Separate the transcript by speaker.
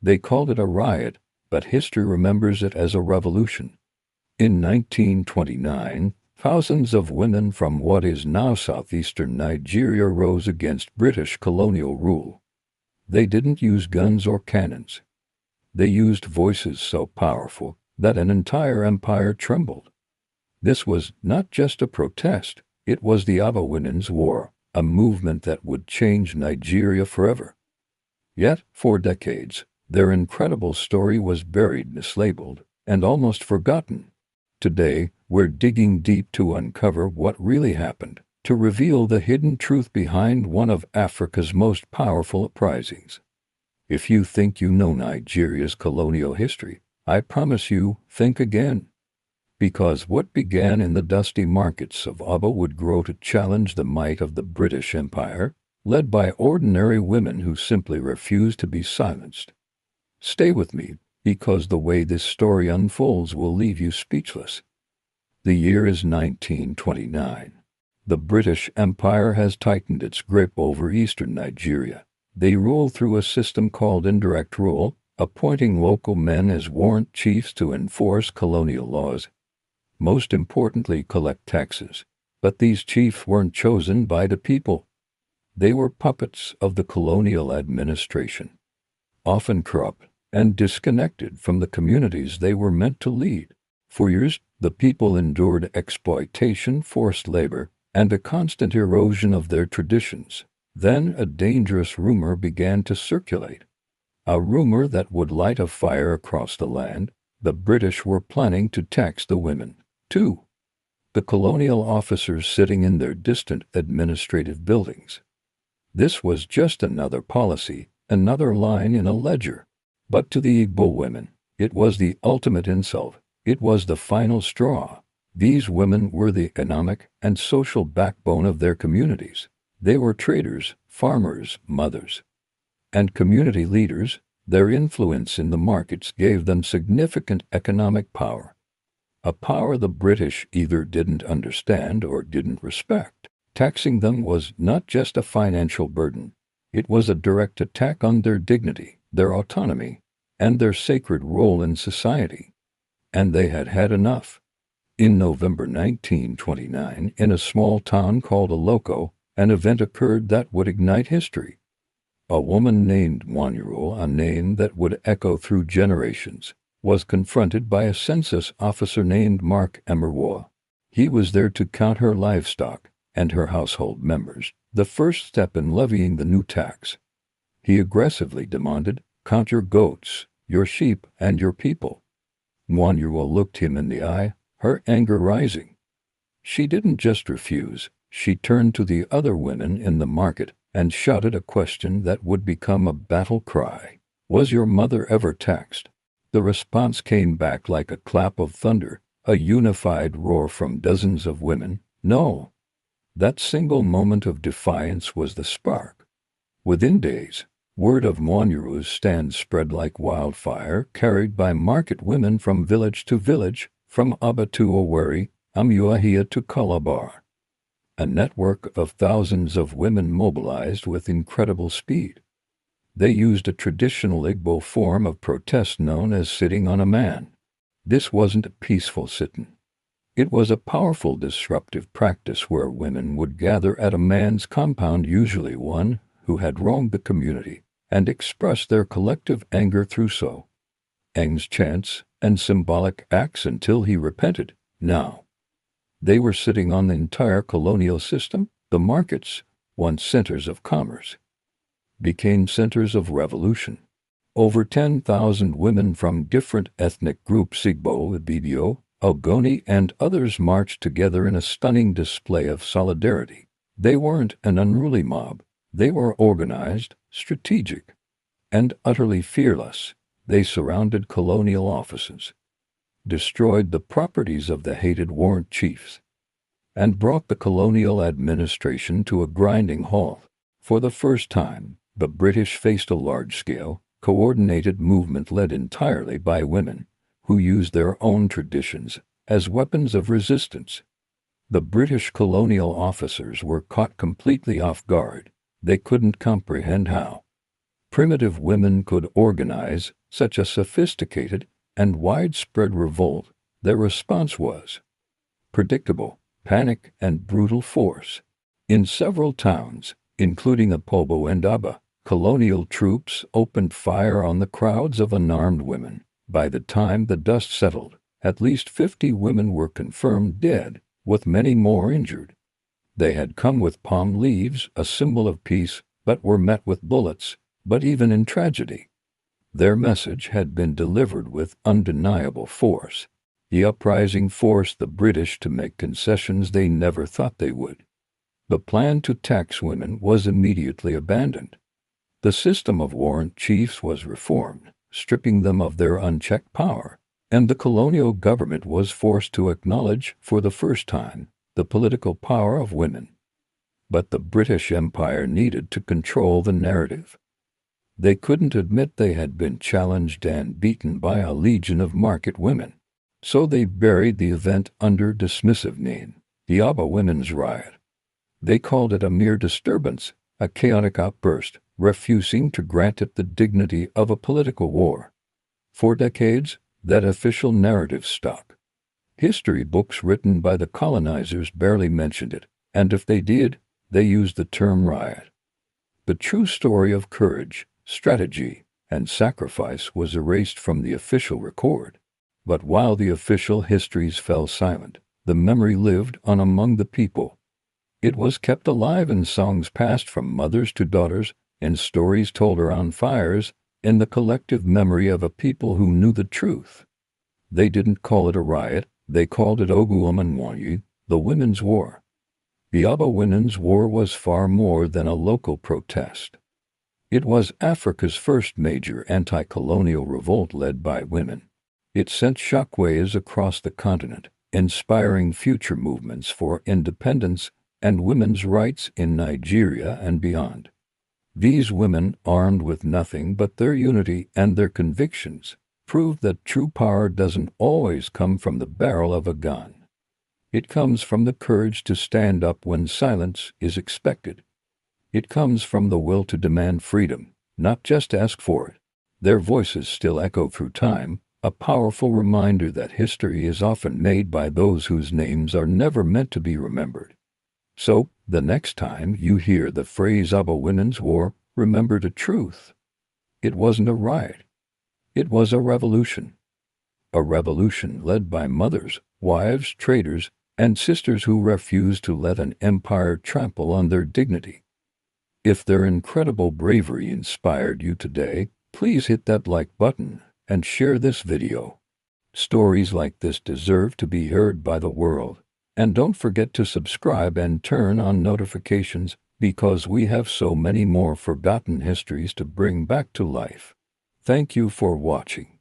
Speaker 1: They called it a riot, but history remembers it as a revolution. In 1929, thousands of women from what is now southeastern Nigeria rose against British colonial rule. They didn't use guns or cannons. They used voices so powerful that an entire empire trembled. This was not just a protest, it was the Aba Women's War, a movement that would change Nigeria forever. Yet, for decades, their incredible story was buried, mislabeled, and almost forgotten. Today, we're digging deep to uncover what really happened, to reveal the hidden truth behind one of Africa's most powerful uprisings. If you think you know Nigeria's colonial history, I promise you, think again. Because what began in the dusty markets of Aba would grow to challenge the might of the British Empire, led by ordinary women who simply refused to be silenced. Stay with me, because the way this story unfolds will leave you speechless. The year is 1929. The British Empire has tightened its grip over eastern Nigeria. They rule through a system called indirect rule, appointing local men as warrant chiefs to enforce colonial laws. Most importantly, collect taxes. But these chiefs weren't chosen by the people. They were puppets of the colonial administration, often corrupt and disconnected from the communities they were meant to lead. For years, the people endured exploitation, forced labor, and a constant erosion of their traditions. Then a dangerous rumor began to circulate. A rumor that would light a fire across the land. The British were planning to tax the women, too. The colonial officers sitting in their distant administrative buildings. This was just another policy, another line in a ledger. But to the Igbo women, it was the ultimate insult. It was the final straw. These women were the economic and social backbone of their communities. They were traders, farmers, mothers, and community leaders. Their influence in the markets gave them significant economic power. A power the British either didn't understand or didn't respect. Taxing them was not just a financial burden. It was a direct attack on their dignity, their autonomy, and their sacred role in society. And they had had enough. In November 1929, in a small town called Oloko, an event occurred that would ignite history. A woman named Nwanyeruwa, a name that would echo through generations, was confronted by a census officer named Mark Emerwa. He was there to count her livestock and her household members, the first step in levying the new tax. He aggressively demanded, "Count your goats, your sheep, and your people." Nwanyeruwa looked him in the eye, her anger rising. She didn't just refuse, she turned to the other women in the market and shouted a question that would become a battle cry. "Was your mother ever taxed?" The response came back like a clap of thunder, a unified roar from dozens of women, "No." That single moment of defiance was the spark. Within days, word of Nwanyeruwa's stand spread like wildfire, carried by market women from village to village, from Aba to Owerri, Umuahia to Calabar. A network of thousands of women mobilized with incredible speed. They used a traditional Igbo form of protest known as sitting on a man. This wasn't a peaceful sit-in. It was a powerful disruptive practice where women would gather at a man's compound, usually one who had wronged the community, and express their collective anger through songs, chants, and symbolic acts until he repented. Now, they were sitting on the entire colonial system. The markets, once centers of commerce, became centers of revolution. Over 10,000 women from different ethnic groups, Igbo, Ibibio, Ogoni, and others, marched together in a stunning display of solidarity. They weren't an unruly mob. They were organized, strategic, and utterly fearless. They surrounded colonial offices, destroyed the properties of the hated warrant chiefs, and brought the colonial administration to a grinding halt. For the first time, the British faced a large-scale, coordinated movement led entirely by women, who used their own traditions as weapons of resistance. The British colonial officers were caught completely off guard. They couldn't comprehend how Primitive women could organize such a sophisticated and widespread revolt. Their response was predictable, panic, and brutal force. In several towns, including Apobo and Aba, colonial troops opened fire on the crowds of unarmed women. By the time the dust settled, at least 50 women were confirmed dead, with many more injured. They had come with palm leaves, a symbol of peace, but were met with bullets. But even in tragedy, their message had been delivered with undeniable force. The uprising forced the British to make concessions they never thought they would. The plan to tax women was immediately abandoned. The system of warrant chiefs was reformed, stripping them of their unchecked power, and the colonial government was forced to acknowledge, for the first time, the political power of women. But the British Empire needed to control the narrative. They couldn't admit they had been challenged and beaten by a legion of market women. So they buried the event under dismissive name, the Aba Women's Riot. They called it a mere disturbance, a chaotic outburst, refusing to grant it the dignity of a political war. For decades, that official narrative stuck. History books written by the colonizers barely mentioned it, and if they did, they used the term riot. The true story of courage, strategy, and sacrifice was erased from the official record. But while the official histories fell silent, the memory lived on among the people. It was kept alive in songs passed from mothers to daughters, in stories told around fires, in the collective memory of a people who knew the truth. They didn't call it a riot, they called it Nwanyeruwa, the Women's War. The Aba Women's War was far more than a local protest. It was Africa's first major anti-colonial revolt led by women. It sent shockwaves across the continent, inspiring future movements for independence and women's rights in Nigeria and beyond. These women, armed with nothing but their unity and their convictions, proved that true power doesn't always come from the barrel of a gun. It comes from the courage to stand up when silence is expected. It comes from the will to demand freedom, not just ask for it. Their voices still echo through time, a powerful reminder that history is often made by those whose names are never meant to be remembered. So, the next time you hear the phrase Aba Women's War, remember the truth. It wasn't a riot. It was a revolution. A revolution led by mothers, wives, traders, and sisters who refused to let an empire trample on their dignity. If their incredible bravery inspired you today, please hit that like button and share this video. Stories like this deserve to be heard by the world. And don't forget to subscribe and turn on notifications because we have so many more forgotten histories to bring back to life. Thank you for watching.